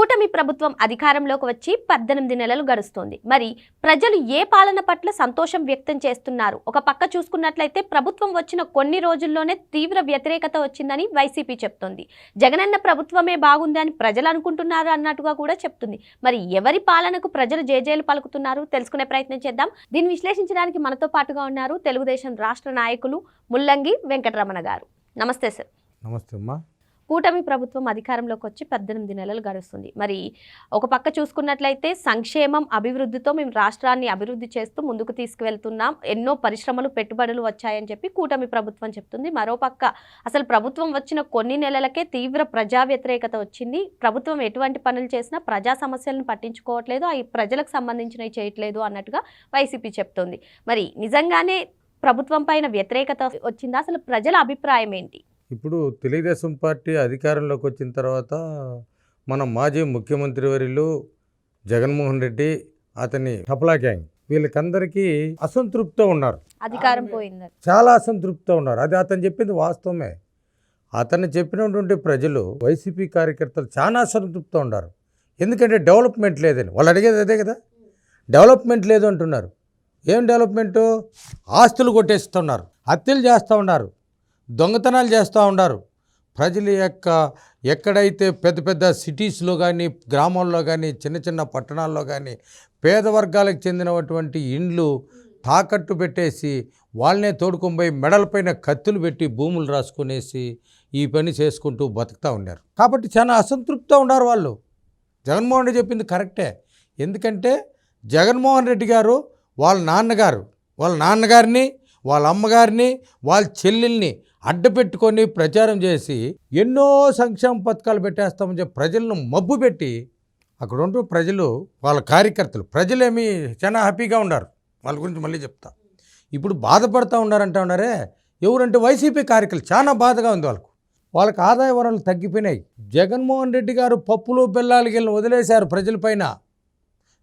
కూటమి ప్రభుత్వం అధికారంలోకి వచ్చి 18 నెలలు గడుస్తోంది. మరి ప్రజలు ఏ పాలన పట్ల సంతోషం వ్యక్తం చేస్తున్నారు? ఒక పక్క చూసుకున్నట్లయితే ప్రభుత్వం వచ్చిన కొన్ని రోజుల్లోనే తీవ్ర వ్యతిరేకత వచ్చిందని వైసీపీ చెప్తోంది. జగనన్న ప్రభుత్వమే బాగుంది అని ప్రజలు అనుకుంటున్నారు అన్నట్టుగా కూడా చెప్తుంది. మరి ఎవరి పాలనకు ప్రజలు జేజేలు పలుకుతున్నారు తెలుసుకునే ప్రయత్నం చేద్దాం. దీన్ని విశ్లేషించడానికి మనతో పాటుగా ఉన్నారు తెలుగుదేశం రాష్ట్ర నాయకులు ముల్లంగి వెంకటరమణ గారు. నమస్తే సార్. నమస్తే అమ్మా. కూటమి ప్రభుత్వం అధికారంలోకి వచ్చి 18 నెలలు గడుస్తుంది. మరి ఒక పక్క చూసుకున్నట్లయితే సంక్షేమం అభివృద్ధితో మేము రాష్ట్రాన్ని అభివృద్ధి చేస్తూ ముందుకు తీసుకువెళ్తున్నాం, ఎన్నో పరిశ్రమలు పెట్టుబడులు వచ్చాయని చెప్పి కూటమి ప్రభుత్వం చెప్తుంది. మరోపక్క అసలు ప్రభుత్వం వచ్చిన కొన్ని నెలలకే తీవ్ర ప్రజా వ్యతిరేకత వచ్చింది. ప్రభుత్వం ఎటువంటి పనులు చేసినా ప్రజా సమస్యలను పట్టించుకోవట్లేదు, అవి ప్రజలకు సంబంధించినవి చేయట్లేదు అన్నట్టుగా వైసీపీ చెప్తుంది. మరి నిజంగానే ప్రభుత్వం పైన వ్యతిరేకత వచ్చిందా? అసలు ప్రజల అభిప్రాయం ఏంటి? ఇప్పుడు తెలుగుదేశం పార్టీ అధికారంలోకి వచ్చిన తర్వాత మన మాజీ ముఖ్యమంత్రి వర్యులు జగన్మోహన్ రెడ్డి, అతని టప్లా గ్యాంగ్ వీళ్ళకందరికీ అసంతృప్తితో ఉన్నారు. అధికారం పోయింది, చాలా అసంతృప్తితో ఉన్నారు. అది అతను చెప్పింది వాస్తవమే. అతను చెప్పినటువంటి ప్రజలు, వైసీపీ కార్యకర్తలు చాలా అసంతృప్తితో ఉన్నారు. ఎందుకంటే డెవలప్మెంట్ లేదని వాళ్ళు అడిగేది అదే కదా. డెవలప్మెంట్ లేదు అంటున్నారు. ఏం డెవలప్మెంటు? ఆస్తులు కొట్టేస్తున్నారు, హత్యలు చేస్తూ ఉన్నారు, దొంగతనాలు చేస్తూ ఉన్నారు. ప్రజల యొక్క ఎక్కడైతే పెద్ద పెద్ద సిటీస్లో కానీ, గ్రామాల్లో కానీ, చిన్న చిన్న పట్టణాల్లో కానీ పేద వర్గాలకు చెందినటువంటి ఇండ్లు తాకట్టు పెట్టేసి వాళ్ళనే తోడుకొని మెడలపైన కత్తులు పెట్టి భూములు రాసుకునేసి ఈ పని చేసుకుంటూ బతుకుతూ ఉన్నారు. కాబట్టి చాలా అసంతృప్తితో ఉన్నారు వాళ్ళు. జగన్మోహన్ రెడ్డి చెప్పింది కరెక్టే. ఎందుకంటే జగన్మోహన్ రెడ్డి గారు వాళ్ళ నాన్నగారిని, వాళ్ళ అమ్మగారిని, వాళ్ళ చెల్లెల్ని అడ్డపెట్టుకొని ప్రచారం చేసి ఎన్నో సంక్షేమ పథకాలు పెట్టేస్తామని చెప్పి ప్రజలను మబ్బు పెట్టి అక్కడ ఉంటూ ప్రజలు, వాళ్ళ కార్యకర్తలు, ప్రజలేమీ చాలా హ్యాపీగా ఉన్నారు. వాళ్ళ గురించి మళ్ళీ చెప్తా. ఇప్పుడు బాధపడుతూ ఉన్నారే ఎవరంటే వైసీపీ కార్యకర్తలు. చాలా బాధగా ఉంది వాళ్ళకి ఆదాయ వనరులు తగ్గిపోయినాయి. జగన్మోహన్ రెడ్డి గారు పప్పులు బెల్లాలకి వెళ్ళి వదిలేశారు ప్రజలపైన.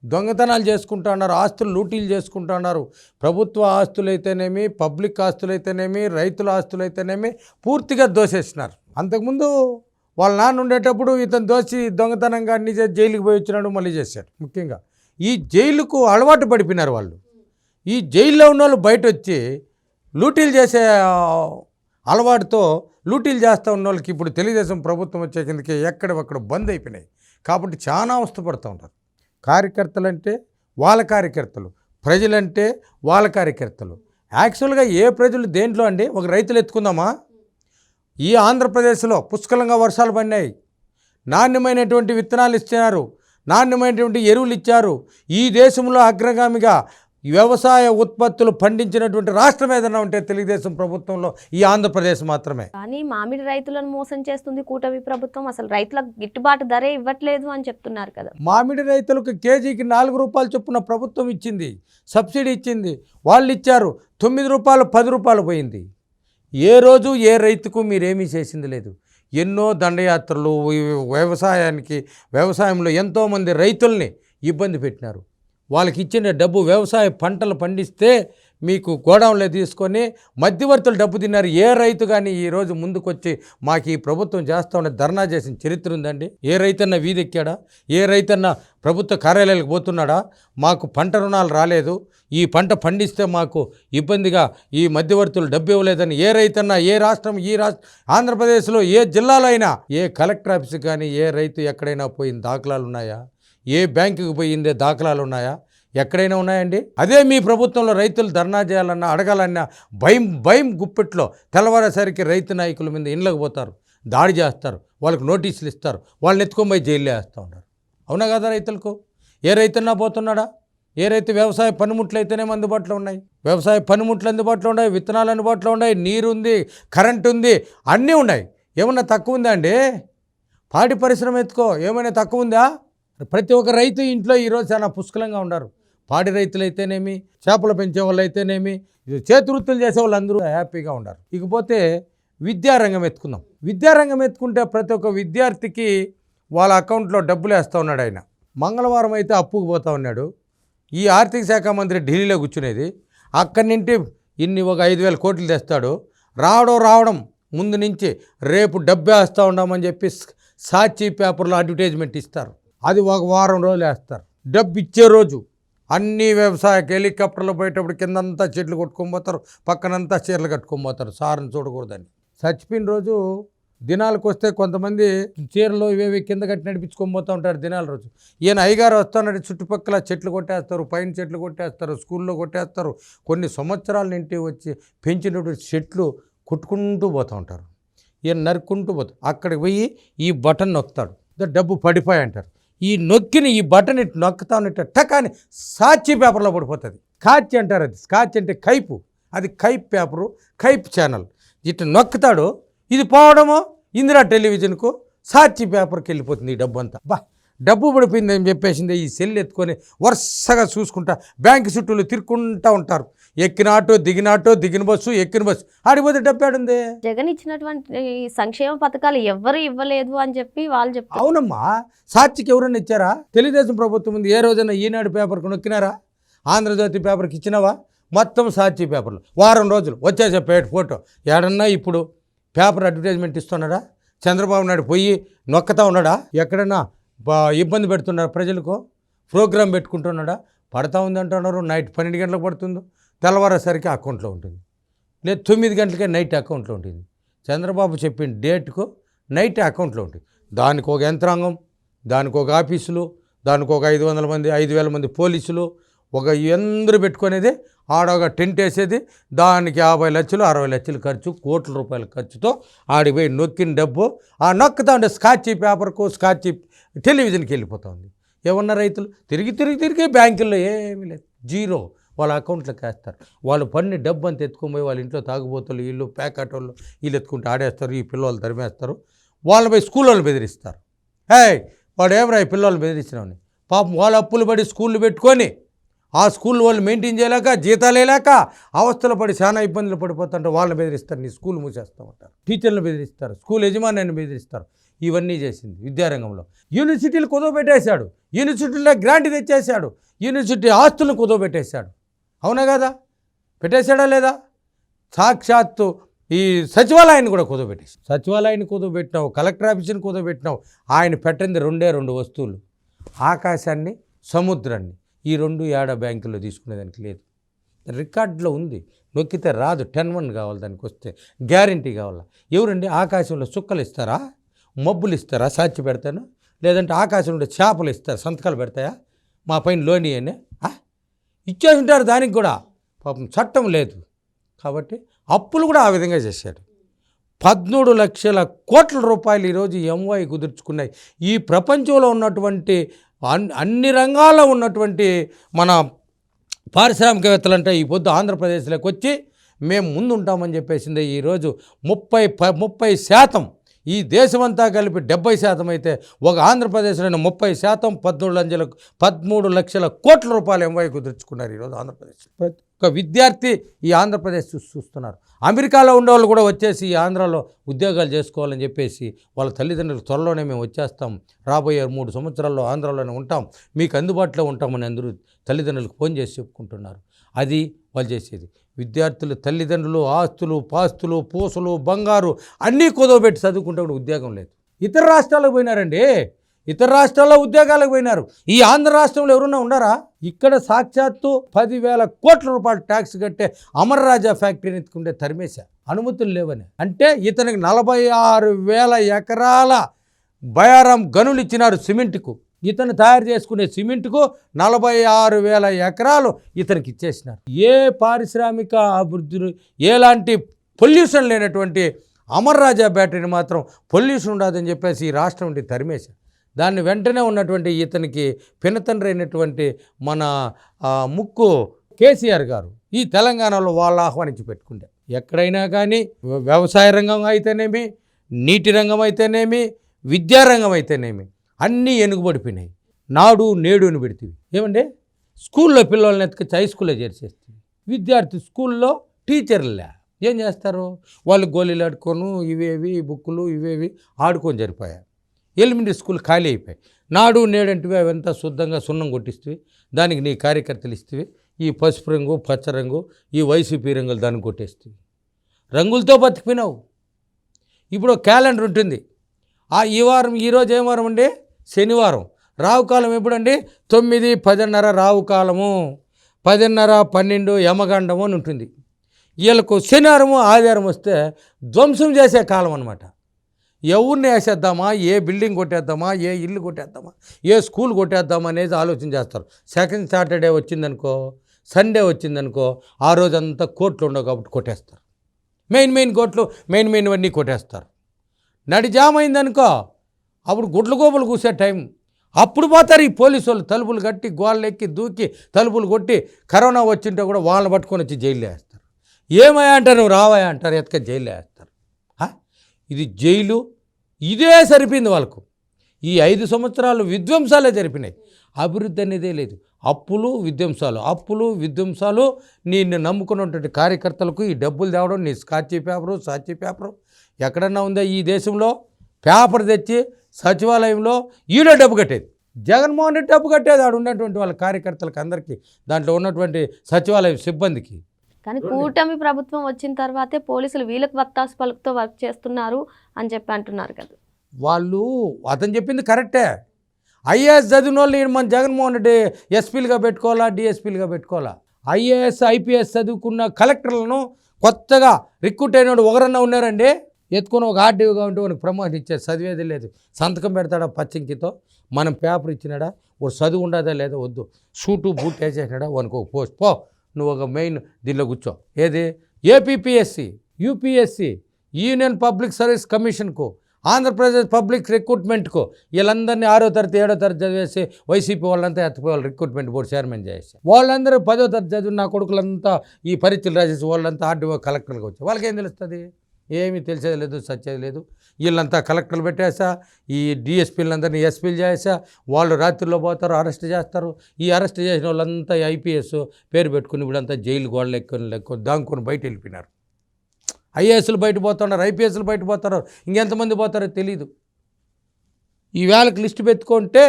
దొంగతనాలు చేసుకుంటూ ఉన్నారు, ఆస్తులు లూటీలు చేసుకుంటూ ఉన్నారు. ప్రభుత్వ ఆస్తులైతేనేమి, పబ్లిక్ ఆస్తులైతేనేమి, రైతుల ఆస్తులైతేనేమి పూర్తిగా దోసేసినారు. అంతకుముందు వాళ్ళ నాన్న ఉండేటప్పుడు ఇతను దోసి దొంగతనంగా అన్ని చేసి జైలుకి పోయి వచ్చినాడు, మళ్ళీ చేశాడు. ముఖ్యంగా ఈ జైలుకు అలవాటు పడిపోయినారు వాళ్ళు. ఈ జైల్లో ఉన్న వాళ్ళు బయట వచ్చి లూటీలు చేసే అలవాటుతో లూటీలు చేస్తూ ఉన్న వాళ్ళకి ఇప్పుడు తెలుగుదేశం ప్రభుత్వం వచ్చే కిందకి ఎక్కడొక్కడ బంద్ అయిపోయినాయి. కాబట్టి చాలా అవస్థపడుతూ ఉంటారు. కార్యకర్తలంటే వాళ్ళ కార్యకర్తలు, ప్రజలంటే వాళ్ళ కార్యకర్తలు. యాక్చువల్గా ఏ ప్రజలు దేంట్లో అండి? ఒక రైతులు ఎత్తుకుందామా? ఈ ఆంధ్రప్రదేశ్లో పుష్కలంగా వర్షాలు పడినాయి, నాణ్యమైనటువంటి విత్తనాలు ఇచ్చినారు, నాణ్యమైనటువంటి ఎరువులు ఇచ్చారు. ఈ దేశంలో అగ్రగామిగా వ్యవసాయ ఉత్పత్తులు పండించినటువంటి రాష్ట్రం ఏదైనా ఉంటే తెలుగుదేశం ప్రభుత్వంలో ఈ ఆంధ్రప్రదేశ్ మాత్రమే. కానీ మామిడి రైతులను మోసం చేస్తుంది కూటమి ప్రభుత్వం. అసలు రైతులకు గిట్టుబాటు ధరే ఇవ్వట్లేదు అని చెప్తున్నారు కదా. మామిడి రైతులకు కేజీకి 4 రూపాయలు చొప్పున ప్రభుత్వం ఇచ్చింది, సబ్సిడీ ఇచ్చింది. వాళ్ళు ఇచ్చారు 9 రూపాయలు, 10 రూపాయలు పోయింది. ఏ రోజు ఏ రైతుకు మీరేమీ చేసింది లేదు. ఎన్నో దండయాత్రలు, వ్యవసాయంలో ఎంతోమంది రైతుల్ని ఇబ్బంది పెట్టినారు. వాళ్ళకి ఇచ్చిన డబ్బు, వ్యవసాయ పంటలు పండిస్తే మీకు గోడౌన్లో తీసుకొని మధ్యవర్తులు డబ్బు తిన్నారు. ఏ రైతు కానీ ఈరోజు ముందుకొచ్చి మాకు ఈ ప్రభుత్వం చేస్తూ ఉండే ధర్నా చేసిన చరిత్ర ఉందండి? ఏ రైతన్నా వీధెక్కాడా? ఏ రైతన్నా ప్రభుత్వ కార్యాలయాలకు పోతున్నాడా? మాకు పంట రుణాలు రాలేదు, ఈ పంట పండిస్తే మాకు ఇబ్బందిగా ఈ మధ్యవర్తులు డబ్బు ఇవ్వలేదని ఏ రైతన్నా, ఏ రాష్ట్రం, ఆంధ్రప్రదేశ్లో ఏ జిల్లాలో అయినా, ఏ కలెక్టర్ ఆఫీస్కి కానీ ఏ రైతు ఎక్కడైనా పోయిన దాఖలాలు ఉన్నాయా? ఏ బ్యాంకుకి పోయిందే దాఖలాలు ఉన్నాయా? ఎక్కడైనా ఉన్నాయండి? అదే మీ ప్రభుత్వంలో రైతులు ధర్నా చేయాలన్నా, అడగాలన్నా భయం గుప్పెట్లో తెల్లవారేసరికి రైతు నాయకుల మీద ఇండ్లకు పోతారు, దాడి చేస్తారు, వాళ్ళకి నోటీసులు ఇస్తారు, వాళ్ళని ఎత్తుకొని పోయి జైల్లో వేస్తూ ఉంటారు. అవునా కదా? రైతులకు ఏ రైతన్నా పోతున్నాడా? ఏ రైతు వ్యవసాయ పనిముట్లు అయితేనేమో అందుబాటులో ఉన్నాయి, వ్యవసాయ పనిముట్లు అందుబాటులో ఉన్నాయి, విత్తనాలు అందుబాటులో ఉన్నాయి, నీరు ఉంది, కరెంటు ఉంది, అన్నీ ఉన్నాయి. ఏమన్నా తక్కువ ఉందా అండి? పాడి పరిశ్రమ ఎత్తుకో, ఏమైనా తక్కువ ఉందా? ప్రతి ఒక్క రైతు ఇంట్లో ఈరోజు చాలా పుష్కలంగా ఉన్నారు. పాడి రైతులు అయితేనేమి, చేపలు పెంచే వాళ్ళు అయితేనేమి, చేతి వృత్తులు చేసే వాళ్ళు అందరూ హ్యాపీగా ఉన్నారు. ఇకపోతే విద్యారంగం ఎత్తుకుందాం. విద్యారంగం ఎత్తుకుంటే ప్రతి ఒక్క విద్యార్థికి వాళ్ళ అకౌంట్లో డబ్బులు వేస్తూ ఉన్నాడు ఆయన. మంగళవారం అయితే అప్పుకు పోతూ ఉన్నాడు. ఈ ఆర్థిక శాఖ మంత్రి ఢిల్లీలో కూర్చునేది, అక్కడి నుండి ఒక 5,000 కోట్లు తెస్తాడు. రావడం ముందు నుంచి రేపు డబ్బు వేస్తూ ఉన్నామని చెప్పి సాక్షి పేపర్లో అడ్వర్టైజ్మెంట్ ఇస్తారు. అది ఒక వారం రోజులు వేస్తారు. డబ్బు ఇచ్చే రోజు అన్ని వ్యవసాయ హెలికాప్టర్లు పోయేటప్పుడు కిందంతా చెట్లు కొట్టుకొని పోతారు, పక్కనంతా చీరలు కట్టుకొని పోతారు సార్ని చూడకూడదని. చచ్చిపోయిన రోజు దినాలకు వస్తే కొంతమంది చీరలు ఇవేవి కింద కట్టి నడిపించుకొని పోతూ ఉంటారు దినాల రోజు. ఈయన అయ్యగారు వస్తున్నాడు, చుట్టుపక్కల చెట్లు కొట్టేస్తారు, పైన చెట్లు కొట్టేస్తారు, స్కూల్లో కొట్టేస్తారు. కొన్ని సంవత్సరాల నుండి వచ్చి పెంచినటువంటి చెట్లు కొట్టుకుంటూ పోతూ ఉంటారు. ఈయన నరుక్కుంటూ పోతాడు. అక్కడికి పోయి ఈ బటన్ నొక్కుతాడు, డబ్బు పడిపోయి అంటారు. ఈ నొక్కిన ఈ బటన్ ఇటు నొక్కుతా ఉన్నట్టు టకాని సాక్షి పేపర్లో పడిపోతుంది. స్కాచ్ అంటారు, అది స్కాచ్ అంటే కైపు, అది కైప్ పేపరు, కైప్ ఛానల్. ఇటు నొక్కుతాడు, ఇది పోవడమో ఇందిరా టెలివిజన్కు సాక్షి పేపర్కి వెళ్ళిపోతుంది ఈ డబ్బు అంతా. డబ్బు పడిపోయింది అని చెప్పేసింది. ఈ సెల్ ఎత్తుకొని వరుసగా చూసుకుంటా బ్యాంకు చుట్టూలు తిరుక్కుంటూ ఉంటారు. ఎక్కిన ఆటో, దిగిన ఆటో, దిగిన బస్సు, ఎక్కిన బస్సు, ఆడిపోతే డబ్బు ఆడుంది. జగన్ ఇచ్చినటువంటి సంక్షేమ పథకాలు ఎవరు ఇవ్వలేదు అని చెప్పి వాళ్ళు చెప్తారు. అవునమ్మా, సాక్షికి ఎవరైనా ఇచ్చారా? తెలుగుదేశం ప్రభుత్వం ఉంది, ఏ రోజైనా ఈనాడు పేపర్కి నొక్కినారా? ఆంధ్రజ్యోతి పేపర్కి ఇచ్చినావా? మొత్తం సాక్షి పేపర్లు వారం రోజులు వచ్చేసే ఫోటో. ఏడన్నా ఇప్పుడు పేపర్ అడ్వర్టైజ్మెంట్ ఇస్తున్నాడా? చంద్రబాబు నాయుడు పోయి నొక్కతా ఉన్నాడా? ఎక్కడన్నా ఇబ్బంది పెడుతున్నాడా ప్రజలకు? ప్రోగ్రాం పెట్టుకుంటున్నాడా? పడతా ఉంది అంటున్నారు. నైట్ 12 గంటలకు పడుతుందో, తెల్లవారేసరికి అకౌంట్లో ఉంటుంది, లేదు 9 గంటలకే నైట్ అకౌంట్లో ఉంటుంది. చంద్రబాబు చెప్పిన డేట్కు నైట్ అకౌంట్లో ఉంటుంది. దానికి ఒక యంత్రాంగం, దానికి ఒక ఆఫీసులు, దానికి ఒక 500 మంది 5,000 మంది పోలీసులు, ఒక అందరూ పెట్టుకునేది, ఆడొక టెంట్ వేసేది, దానికి 50 లక్షలు 60 లక్షలు ఖర్చు, కోట్ల రూపాయల ఖర్చుతో ఆడిపోయి నొక్కిన డబ్బు ఆ నొక్కుతా ఉండే స్కాచ్ పేపర్కు, స్కాచ్ టెలివిజన్కి వెళ్ళిపోతుంది. ఏమన్నా రైతులు తిరిగి బ్యాంకుల్లో ఏమీ లేదు, జీరో. వాళ్ళ అకౌంట్లోకి వేస్తారు. వాళ్ళు పన్ను డబ్బు అంతా ఎత్తుకొని పోయి వాళ్ళ ఇంట్లో తాగుబోతులు, వీళ్ళు ప్యాకెట్ వాళ్ళు వీళ్ళు ఎత్తుకుంటూ ఆడేస్తారు. ఈ పిల్లలు తరిమేస్తారు. వాళ్ళు పోయి స్కూల్ వాళ్ళు బెదిరిస్తారు. వాడు ఏమరా ఈ పిల్లలు బెదిరించినామని. పాపం వాళ్ళ అప్పులు పడి స్కూళ్ళు పెట్టుకొని ఆ స్కూల్ వాళ్ళు మెయింటైన్ చేయలేక, జీతాలు వేయలేక అవస్థలు పడి చాలా ఇబ్బందులు పడిపోతుంటే వాళ్ళని బెదిరిస్తారు. నీ స్కూల్ మూసేస్తామంటారు. టీచర్లు బెదిరిస్తారు, స్కూల్ యజమానిని బెదిరిస్తారు. ఇవన్నీ చేసింది విద్యారంగంలో. యూనివర్సిటీలు కుదవబెట్టేశాడు, యూనివర్సిటీలో గ్రాంట్ తెచ్చేశాడు, యూనివర్సిటీ ఆస్తులను కుదవబెట్టేశాడు. అవునా కదా? పెట్టేశాడా లేదా? సాక్షాత్తు ఈ సచివాలయాన్ని కూడా కుదవబెట్టేసి, సచివాలయాన్ని కుదవబెట్టినావు, కలెక్టర్ ఆఫీస్ని కుదవబెట్టినావు. ఆయన పెట్టింది 2 వస్తువులు, ఆకాశాన్ని, సముద్రాన్ని. ఈ 2 ఏడా బ్యాంకుల్లో తీసుకునేదానికి లేదు. రికార్డులో ఉంది, నొక్కితే రాదు. 10-1 కావాలి దానికి వస్తే, గ్యారంటీ కావాలా? ఎవరండి ఆకాశంలో చుక్కలు ఇస్తారా? మబ్బులు ఇస్తారా? సాక్షి పెడతాను. లేదంటే ఆకాశంలో చేపలు ఇస్తారా? సంతకాలు పెడతాయా? మా పైన లోని అని ఇచ్చేసి ఉంటారు. దానికి కూడా పాపం చట్టం లేదు కాబట్టి అప్పులు కూడా ఆ విధంగా చేశాడు. 13 లక్షల కోట్ల రూపాయలు ఈరోజు ఎంవై కుదుర్చుకున్నాయి. ఈ ప్రపంచంలో ఉన్నటువంటి అన్ని రంగాల్లో ఉన్నటువంటి మన పారిశ్రామికవేత్తలంటే ఈ పొద్దు ఆంధ్రప్రదేశ్లోకి వచ్చి మేము ముందు ఉంటామని చెప్పేసింది. ఈరోజు 30% ఈ దేశమంతా కలిపి 70% అయితే ఒక ఆంధ్రప్రదేశ్లోని 30% 13 లక్షల కోట్ల రూపాయలు ఎంవై కుదుర్చుకున్నారు ఈరోజు ఆంధ్రప్రదేశ్. ఒక విద్యార్థి ఈ ఆంధ్రప్రదేశ్ చూస్తున్నారు. అమెరికాలో ఉండేవాళ్ళు కూడా వచ్చేసి ఈ ఆంధ్రాలో ఉద్యోగాలు చేసుకోవాలని చెప్పేసి వాళ్ళ తల్లిదండ్రులు త్వరలోనే మేము వచ్చేస్తాం, రాబోయే 3 సంవత్సరాల్లో ఆంధ్రాలోనే ఉంటాం, మీకు అందుబాటులో ఉంటామని అందరూ తల్లిదండ్రులకు ఫోన్ చేసి చెప్పుకుంటున్నారు. అది వాళ్ళు చేసేది. విద్యార్థులు తల్లిదండ్రులు ఆస్తులు, పాస్తులు, పూసలు, బంగారు అన్నీ కుదవబెట్టి చదువుకుంటే కూడా ఉద్యోగం లేదు. ఇతర రాష్ట్రాలకు పోయినారండి, ఇతర రాష్ట్రాల్లో ఉద్యోగాలకు పోయినారు. ఈ ఆంధ్ర రాష్ట్రంలో ఎవరున్నా ఉన్నారా? ఇక్కడ సాక్షాత్తు 10,000 కోట్ల రూపాయలు ట్యాక్స్ కట్టే అమర్ రాజా ఫ్యాక్టరీని ఎత్తుకుంటే తరిమేశా, అనుమతులు లేవని. అంటే ఇతనికి 46,000 ఎకరాల బయారాం గనులు ఇచ్చినారు సిమెంట్కు. ఇతను తయారు చేసుకునే సిమెంట్కు 46,000 ఎకరాలు ఇతనికి ఇచ్చేసినారు. ఏ పారిశ్రామిక అభివృద్ధి, ఎలాంటి పొల్యూషన్ లేనటువంటి అమర్ రాజా బ్యాటరీని మాత్రం పొల్యూషన్ ఉండదని చెప్పేసి ఈ రాష్ట్రం నుండి తరిమేశారు. దాన్ని వెంటనే ఉన్నటువంటి ఇతనికి పినతండ్రి అయినటువంటి మన ముక్కు కేసీఆర్ గారు ఈ తెలంగాణలో వాళ్ళు ఆహ్వానించి పెట్టుకుంటే, ఎక్కడైనా కానీ వ్యవసాయ రంగం అయితేనేమి, నీటి రంగం అయితేనేమి, విద్యారంగం అయితేనేమి అన్నీ ఎనుగుబడిపోయినాయి. నాడు నేడుని పెడుతుంది. ఏమంటే స్కూల్లో పిల్లల్ని ఎత్తుకొచ్చి హై స్కూల్లో చేర్చేస్తుంది. విద్యార్థి స్కూల్లో టీచర్లే ఏం చేస్తారు? వాళ్ళు గోళీలు ఆడుకోను, ఇవేవి బుక్కులు ఇవేవి ఆడుకొని జరిపోయారు. ఎలిమెంటరీ స్కూల్ ఖాళీ అయిపోయాయి. నాడు నేడంటివి అవంతా శుద్ధంగా సున్నం కొట్టిస్తేవి, దానికి నీ కార్యకర్తలు ఇస్తేవి, ఈ పసుపు రంగు, పచ్చ రంగు, ఈ వైసీపీ రంగులు దాన్ని కొట్టేస్తేవి. రంగులతో బతికిపోయినావు. ఇప్పుడు క్యాలెండర్ ఉంటుంది. ఈ వారం, ఈరోజు ఏం వారం అండి? శనివారం. రావు కాలం ఎప్పుడండి 9, 10:30 రావు కాలము, 10:30, 12 యమగండము అని ఉంటుంది. వీళ్ళకు శనివారము ఆదివారం వస్తే ధ్వంసం చేసే కాలం అనమాట. ఎవరిని వేసేద్దామా, ఏ బిల్డింగ్ కొట్టేద్దామా, ఏ ఇల్లు కొట్టేద్దామా, ఏ స్కూల్ కొట్టేద్దామా అనేది ఆలోచన చేస్తారు. సెకండ్ సాటర్డే వచ్చిందనుకో, సండే వచ్చిందనుకో, ఆ రోజంతా కోర్టులు ఉండవు కాబట్టి కొట్టేస్తారు. మెయిన్ కోర్టులు మెయిన్ అన్నీ కొట్టేస్తారు. నడి జామ్ అయిందనుకో, అప్పుడు గుడ్ల గోపులు కూసే టైం. అప్పుడు పోతారు ఈ పోలీసు వాళ్ళు, తలుపులు కట్టి గోళ్ళు ఎక్కి దూకి తలుపులు కొట్టి. కరోనా వచ్చింటే కూడా వాళ్ళని పట్టుకొని వచ్చి జైల్లో వేస్తారు. ఏమయ్యా అంటారు, నువ్వు రావయ్యా అంటారు, ఎత్తుక జైల్లో వేస్తారు. ఇది జైలు, ఇదే సరిపోయింది వాళ్ళకు. ఈ 5 సంవత్సరాలు విధ్వంసాలే జరిపినాయి, అభివృద్ధి అనేదే లేదు. అప్పులు విధ్వంసాలు. నిన్ను నమ్ముకున్నటువంటి కార్యకర్తలకు ఈ డబ్బులు తేవడం, నీ సాక్షి పేపరు ఎక్కడన్నా ఉందా ఈ దేశంలో? పేపర్ తెచ్చి సచివాలయంలో ఈడో డబ్బు కట్టేది. జగన్మోహన్ రెడ్డి డబ్బు కట్టేది ఆడు ఉన్నటువంటి వాళ్ళ కార్యకర్తలకు అందరికీ, దాంట్లో ఉన్నటువంటి సచివాలయం సిబ్బందికి. కానీ కూటమి ప్రభుత్వం వచ్చిన తర్వాతే పోలీసులు వీళ్ళకి వత్తాసు పలుకుతో వర్క్ చేస్తున్నారు అని చెప్పి అంటున్నారు కదా. వాళ్ళు అతను చెప్పింది కరెక్టే. ఐఏఎస్ చదివిన వాళ్ళు మన జగన్మోహన్ రెడ్డి ఎస్పీలుగా పెట్టుకోవాలా, డిఎస్పీలుగా పెట్టుకోవాలా? ఐఏఎస్ ఐపీఎస్ చదువుకున్న కలెక్టర్లను కొత్తగా రిక్రూట్ అయినోడు ఒకరన్నా ఉన్నారండి? ఎత్తుకొని ఒక ఆర్డీఓగా ఉంటే మనకు ప్రమోషన్ ఇచ్చారు, చదివేది లేదు. సంతకం పెడతాడా పచ్చింకితో? మనం పేపర్ ఇచ్చినాడా? ఒక చదువు ఉండదా లేదా? వద్దు. సూటు బూట్ వేసేసినాడా? వానికి ఒక పోస్ట్ పో, నువ్వు ఒక మెయిన్ దీనిలో కూర్చో. ఏది? APPSC, UPSC, union public service కమిషన్కు, ఆంధ్రప్రదేశ్ పబ్లిక్ రిక్రూట్మెంట్కు వీళ్ళందరినీ 6వ తరగతి 7వ తరగతి చదివేసి వైసీపీ వాళ్ళంతా ఎత్తుకోవాలి. రిక్రూట్మెంట్ బోర్డు చైర్మన్ చేసి వాళ్ళందరూ 10వ తరగతి చదివిన నా కొడుకులంతా ఈ పరీక్షలు రాసేసి వాళ్ళంతా ఆర్డీఓ కలెక్టర్గా వచ్చారు. వాళ్ళకేం తెలుస్తుంది? ఏమీ తెలిసేది లేదు, సచ్చేది లేదు. వీళ్ళంతా కలెక్టర్లు పెట్టేసా, ఈ డిఎస్పీలందరినీ ఎస్పీలు చేసా. వాళ్ళు రాత్రిలో పోతారు, అరెస్ట్ చేస్తారు. ఈ అరెస్ట్ చేసిన వాళ్ళంతా ఐపీఎస్ పేరు పెట్టుకుని ఇప్పుడంతా జైలు గోడలు ఎక్కుని దాంకొని బయట వెళ్ళిపోయినారు. ఐఏఎస్లు బయట పోతున్నారు, ఐపీఎస్లు బయట పోతారు, ఇంకెంతమంది పోతారో తెలీదు. ఈ వేళకి లిస్టు పెట్టుకుంటే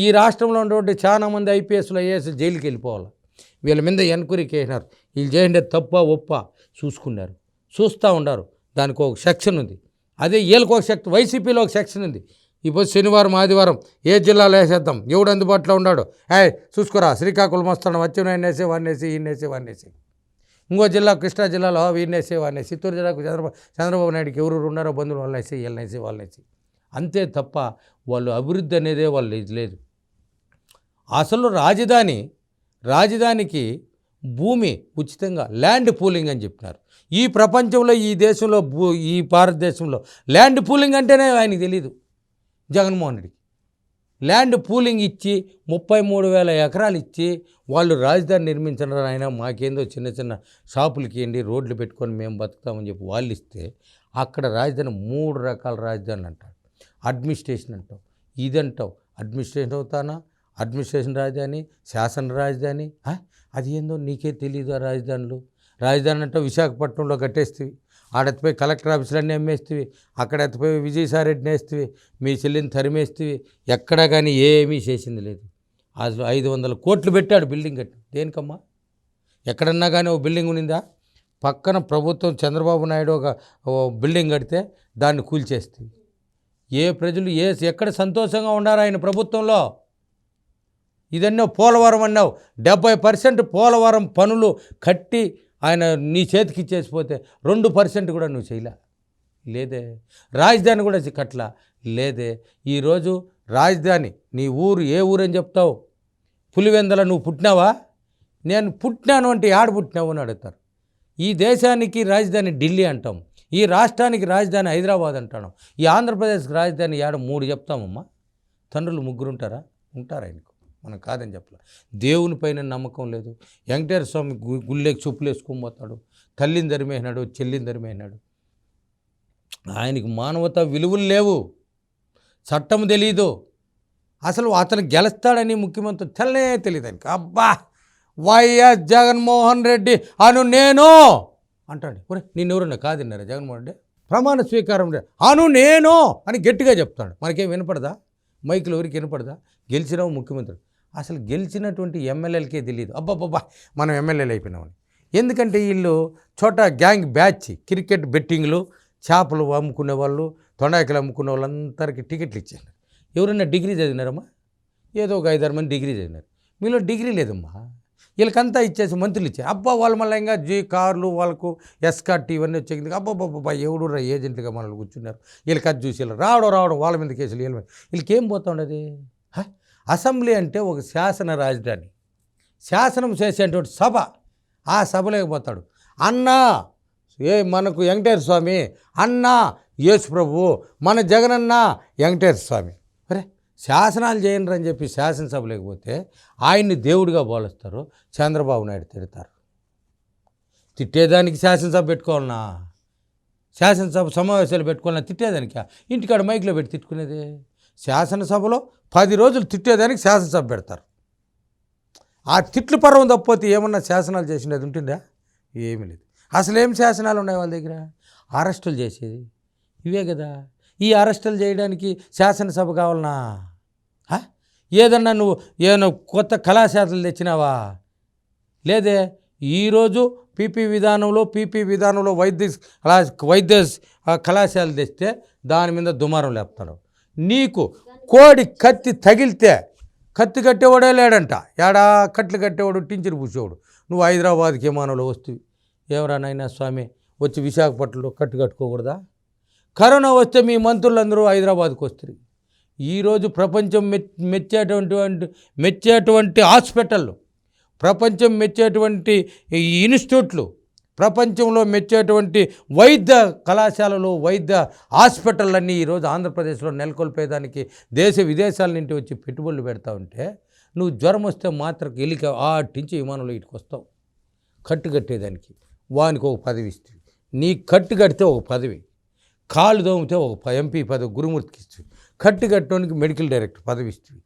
ఈ రాష్ట్రంలో ఉన్నటువంటి చాలామంది ఐపీఎస్లు ఐఏఎస్ జైలుకి వెళ్ళిపోవాలి. వీళ్ళ మీద ఎన్క్వైరీకి వేసినారు. వీళ్ళు చేయండి తప్ప ఒప్ప చూసుకున్నారు, చూస్తూ ఉన్నారు. దానికి ఒక సెక్షన్ ఉంది. అదే వీళ్ళకి ఒక సెక్షన్, వైసీపీలో ఒక సెక్షన్ ఉంది. ఇప్పుడు శనివారం ఆదివారం ఏ జిల్లాలో వేసేద్దాం, ఎవడు అందుబాటులో ఉన్నాడు, చూసుకోరా శ్రీకాకుళం వస్తాడు, వచ్చిన వాడినేసి వాడినేసి. ఇంకో జిల్లా కృష్ణా జిల్లాలో వీడినేసి వాడినేసి. చిత్తూరు జిల్లాకు చంద్రబాబు నాయుడుకి ఎవరు ఉన్నారో బంధువులు వాళ్ళనేసి. అంతే తప్ప వాళ్ళు అభివృద్ధి అనేదే వాళ్ళు ఇది లేదు. అసలు రాజధానికి భూమి ఉచితంగా ల్యాండ్ పూలింగ్ అని చెప్పినారు. ఈ ప్రపంచంలో ఈ దేశంలో ఈ భారతదేశంలో ల్యాండ్ పూలింగ్ అంటేనే ఆయనకి తెలీదు జగన్మోహన్ రెడ్డికి. ల్యాండ్ పూలింగ్ ఇచ్చి 33,000 ఎకరాలు ఇచ్చి వాళ్ళు రాజధాని నిర్మించడం. ఆయన మాకేందో చిన్న షాపులకి ఏంటి రోడ్లు పెట్టుకొని మేము బతుకుతామని చెప్పి వాళ్ళు ఇస్తే, అక్కడ రాజధాని 3 రకాల రాజధానులు అంటాడు. అడ్మినిస్ట్రేషన్ అంటావు, ఇదంటావు. అడ్మినిస్ట్రేషన్ అవుతానా? అడ్మినిస్ట్రేషన్ రాజధాని, శాసన రాజధాని. అది ఏందో నీకే తెలీదు. ఆ రాజధాని అంటే విశాఖపట్నంలో కట్టేస్తేవి, ఆడెత్తిపోయి కలెక్టర్ ఆఫీసులన్నీ అమ్మేస్తేవి, అక్కడ ఎత్తిపోయి విజయసాయిరెడ్డిని వేస్తేవి, మీ చెల్లిని తరిమేస్తేవి. ఎక్కడా కానీ ఏమీ చేసింది లేదు. అసలు 500 కోట్లు పెట్టాడు బిల్డింగ్ కట్టి. దేనికమ్మా? ఎక్కడన్నా కానీ ఒక బిల్డింగ్ ఉన్నిందా? పక్కన ప్రభుత్వం చంద్రబాబు నాయుడు ఒక బిల్డింగ్ కడితే దాన్ని కూల్చేస్తుంది. ఏ ప్రజలు ఎక్కడ సంతోషంగా ఉన్నారు ఆయన ప్రభుత్వంలో? ఇదన్నో పోలవరం అన్నావు, 70% పోలవరం పనులు కట్టి ఆయన నీ చేతికి ఇచ్చేసిపోతే 2% కూడా నువ్వు చేయలే. లేదే. రాజధాని కూడా కట్టలా. లేదే. ఈరోజు రాజధాని నీ ఊరు ఏ ఊరని చెప్తావు? పులివెందల నువ్వు పుట్టినావా? నేను పుట్టినాను అంటే ఆడ పుట్టినావు అని అడుగుతారు. ఈ దేశానికి రాజధాని ఢిల్లీ అంటాం, ఈ రాష్ట్రానికి రాజధాని హైదరాబాద్ అంటాను, ఈ ఆంధ్రప్రదేశ్కి రాజధాని 3 చెప్తామమ్మా. తండ్రులు 3 ఉంటారా? ఉంటారు ఆయనకు, మనం కాదని చెప్పలే. దేవుని పైన నమ్మకం లేదు. వెంకటేశ్వర స్వామి గుళ్ళేకి చెప్పులు వేసుకొని పోతాడు, తల్లిని ధరిమేసినాడు, చెల్లిని ధరిమేసినాడు. ఆయనకి మానవతా విలువలు లేవు, చట్టం తెలీదు. అసలు అతను గెలుస్తాడని ముఖ్యమంత్రి తెలియదు ఆయనకి. అబ్బా, వైఎస్ జగన్మోహన్ రెడ్డి అను నేను అంటాడు. ఒరే నిన్నెవరన్నా కాదన్నారా జగన్మోహన్ రెడ్డి? ప్రమాణ స్వీకారం అను నేను అని గట్టిగా చెప్తాడు. మనకేం వినపడదా? మైకులు ఎవరికి వినపడదా? గెలిచినావు ముఖ్యమంత్రి. అసలు గెలిచినటువంటి ఎమ్మెల్యేలకే తెలియదు అబ్బాబ్బా మనం ఎమ్మెల్యేలు అయిపోయినామని. ఎందుకంటే వీళ్ళు గ్యాంగ్ బ్యాచ్, క్రికెట్ బెట్టింగ్లు, చేపలు అమ్ముకునే వాళ్ళు, తొండాయికలు అమ్ముకునే వాళ్ళందరికీ టికెట్లు ఇచ్చారు. ఎవరైనా డిగ్రీ చదివినారమ్మా? ఏదో ఒక 5-6 మంది డిగ్రీ చదివినారు. మీలో డిగ్రీ లేదమ్మా. వీళ్ళకంతా ఇచ్చేసి మంత్రులు ఇచ్చారు. అబ్బా వాళ్ళు మళ్ళీ ఇంకా కార్లు వాళ్ళకు ఎస్కాట్ ఇవన్నీ వచ్చేది. అబ్బాబ్బా ఎవడు ఏజెంట్లుగా మనల్ని కూర్చున్నారు. వీళ్ళకి అది చూసి రావడం వాళ్ళ మీద కేసులు వీళ్ళ మీద. వీళ్ళకేం పోతుండదు. అసెంబ్లీ అంటే ఒక శాసన రాజధాని, శాసనం చేసేటువంటి సభ. ఆ సభలోకి పోతాడు. అన్నా మనకు వెంకటేశ్వర స్వామి, అన్నా యేసు ప్రభువు, మన జగనన్న వెంకటేశ్వర స్వామి. అరే శాసనాలు చేయండి అని చెప్పి శాసనసభ లేకపోతే ఆయన్ని దేవుడిగా పోలుస్తారు. చంద్రబాబు నాయుడు తిడతారు. తిట్టేదానికి శాసనసభ పెట్టుకోవాలన్నా, శాసనసభ సమావేశాలు పెట్టుకోవాలన్నా, తిట్టేదానికి ఇంటికాడ మైక్లో పెట్టి తిట్టుకునేది. శాసనసభలో 10 రోజులు తిట్టేదానికి శాసనసభ పెడతారు. ఆ తిట్లు పర్వం తప్పితే ఏమన్నా శాసనాలు చేసినది ఉంటుందా? ఏమీ లేదు. అసలు ఏం శాసనాలు ఉన్నాయి వాళ్ళ దగ్గర? అరెస్టులు చేసేది ఇవే కదా. ఈ అరెస్టులు చేయడానికి శాసనసభ కావాలనా? ఏదన్నా నువ్వు ఏమైనా కొత్త కళాశాలలు తెచ్చినావా? లేదే. ఈరోజు పీపీ విధానంలో వైద్య కళాశాల తెస్తే దాని మీద దుమారం లేపుతాడు. నీకు కోడి కత్తి తగిలితే కత్తి కట్టేవాడే లేడంట. ఏడా కట్లు కట్టేవాడు, టించరు పూసేవాడు. నువ్వు హైదరాబాద్కి విమానంలో వస్తువి. ఎవరా నాయనా స్వామి వచ్చి విశాఖపట్నంలో కట్టు కట్టుకోకూడదా? కరోనా వస్తే మీ మంత్రులందరూ హైదరాబాద్కి వస్తారు. ఈరోజు ప్రపంచం మెచ్చేటువంటి హాస్పిటళ్ళు, ప్రపంచం మెచ్చేటువంటి ఇన్స్టిట్యూట్లు, ప్రపంచంలో మెచ్చేటువంటి వైద్య కళాశాలలు, వైద్య హాస్పిటళ్ళన్నీ ఈరోజు ఆంధ్రప్రదేశ్లో నెలకొల్పేదానికి దేశ విదేశాల నుండి వచ్చి పెట్టుబడులు పెడతా ఉంటే, నువ్వు జ్వరం వస్తే మాత్రం ఎలిక ఆటించి విమానంలో ఇటుకు వస్తావు. కట్టు కట్టేదానికి వానికి ఒక పదవి ఇస్తుంది. నీ కట్టు కడితే ఒక పదవి, కాళ్ళు దోమితే ఒక ఎంపీ పదవి గురుమూర్తికి ఇస్తుంది. కట్టు కట్టడానికి మెడికల్ డైరెక్టర్ పదవి ఇస్తుంది.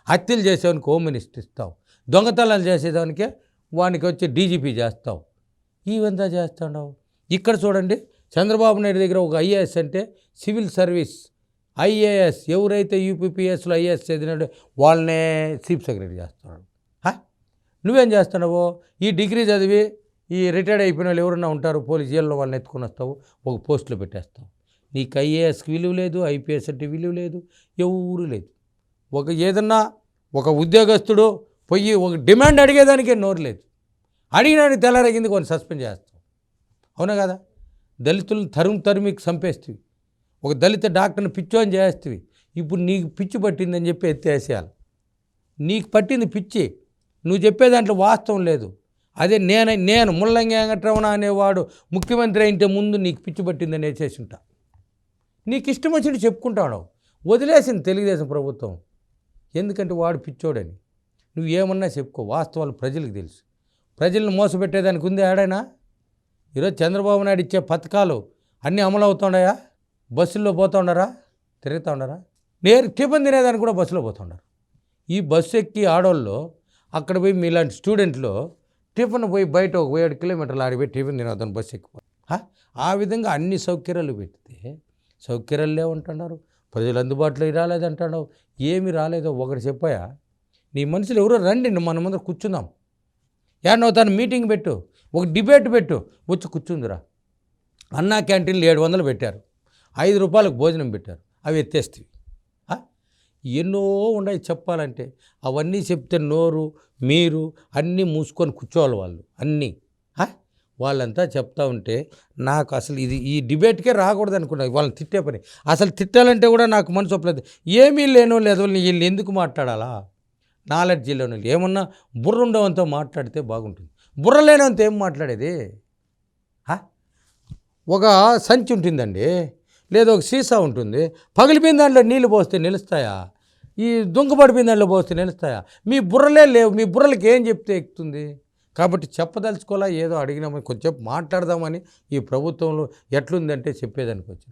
హత్యలు చేసేవానికి హోమ్ మినిస్టర్ ఇస్తావు. దొంగతనాలు చేసేదానికే వానికి వచ్చి డీజీపీ చేస్తావు. ఇవంతా చేస్తున్నావు. ఇక్కడ చూడండి, చంద్రబాబు నాయుడు దగ్గర ఒక ఐఏఎస్ అంటే సివిల్ సర్వీస్ ఐఏఎస్, ఎవరైతే యూపీపీఎస్లో ఐఏఎస్ చదివినాడో వాళ్ళనే చీఫ్ సెక్రటరీ చేస్తున్నాడు. నువ్వేం చేస్తున్నావు? ఈ డిగ్రీ చదివి ఈ రిటైర్డ్ అయిపోయిన వాళ్ళు ఎవరన్నా ఉంటారు, పోలీస్ జైల్లో వాళ్ళని ఎత్తుకొని వస్తావు, ఒక పోస్టులో పెట్టేస్తావు. నీకు ఐఏఎస్కి విలువ లేదు, ఐపీఎస్ అంటే విలువ లేదు, ఎవరు లేదు. ఏదన్నా ఒక ఉద్యోగస్తుడు పోయి ఒక డిమాండ్ అడిగేదానికే నోరు లేదు. అడిగినానికి తెల్లారగింది కొన్ని సస్పెండ్ చేస్తావు. అవునా కదా? దళితులను తరిమికి చంపేస్తుంది. ఒక దళిత డాక్టర్ని పిచ్చోని చేస్తుంది. ఇప్పుడు నీకు పిచ్చి పట్టిందని చెప్పి ఎత్తేసేయాలి. నీకు పట్టింది పిచ్చి, నువ్వు చెప్పే దాంట్లో వాస్తవం లేదు. అదే నేను ముల్లంగి వెంకటరమణ అనేవాడు ముఖ్యమంత్రి అయితే ముందు నీకు పిచ్చి పట్టిందని వేసేసి ఉంటా. నీకు ఇష్టం వచ్చినట్టు చెప్పుకుంటాడు. వదిలేసింది తెలుగుదేశం ప్రభుత్వం. ఎందుకంటే వాడు పిచ్చోడని. నువ్వు ఏమన్నా చెప్పుకో, వాస్తవాలు ప్రజలకు తెలుసు. ప్రజలను మోసపెట్టేదానికి ఉంది ఆడైనా? ఈరోజు చంద్రబాబు నాయుడు ఇచ్చే పథకాలు అన్నీ అమలు అవుతుండయా? బస్సుల్లో పోతుండరా? తిరుగుతూ ఉండరా? టిఫిన్ తినేదానికి కూడా బస్సులో పోతుండారు. ఈ బస్సు ఎక్కి ఆడోళ్ళు అక్కడ పోయి మీలాంటి స్టూడెంట్లు టిఫిన్ పోయి బయట ఒక 7 కిలోమీటర్లు ఆడిపోయి టిఫిన్ తినవద్దని బస్సు ఎక్కిపోయి ఆ విధంగా అన్ని సౌకర్యాలు పెడితే సౌకర్యాలు లేవంటున్నారు. ప్రజలు అందుబాటులో రాలేదంటున్నావు. ఏమి రాలేదో ఒకటి చెప్పాయా? నీ మనుషులు ఎవరో రండి, మన ముందర కూర్చుందాం. యాడనో తను మీటింగ్ పెట్టు, ఒక డిబేట్ పెట్టు, వచ్చి కూర్చుందిరా. అన్నా క్యాంటీన్లు 700 పెట్టారు, 5 రూపాయలకు భోజనం పెట్టారు, అవి ఎత్తేస్తాయి. ఎన్నో ఉన్నాయి చెప్పాలంటే. అవన్నీ చెప్తే నోరు మీరు అన్నీ మూసుకొని కూర్చోవాలి వాళ్ళు అన్నీ. వాళ్ళంతా చెప్తా ఉంటే నాకు అసలు ఈ డిబేట్కే రాకూడదు అనుకున్నా. వాళ్ళని తిట్టే పని అసలు తిట్టాలంటే కూడా నాకు మనసు ఒప్పలేదు. ఏమీ లేనో లేదో వీళ్ళు ఎందుకు మాట్లాడాలా? నాలెడ్జ్ లేని ఏమన్నా బుర్ర ఉండవంతో మాట్లాడితే బాగుంటుంది. బుర్ర లేనంత ఏం మాట్లాడేది? ఒక సంచి ఉంటుందండి, లేదా ఒక సీసా ఉంటుంది, పగిలిపోయిన దాంట్లో నీళ్ళు పోస్తే నిలుస్తాయా? ఈ దుంగపడిపోయిన దాంట్లో పోస్తే నిలుస్తాయా? మీ బుర్రలే లేవు. మీ బుర్రలకి ఏం చెప్తే ఎక్కుతుంది? కాబట్టి చెప్పదలుచుకోవాలా, ఏదో అడిగినామని కొంచెం మాట్లాడదామని ఈ ప్రభుత్వంలో ఎట్లుందంటే చెప్పేదానికి వచ్చిన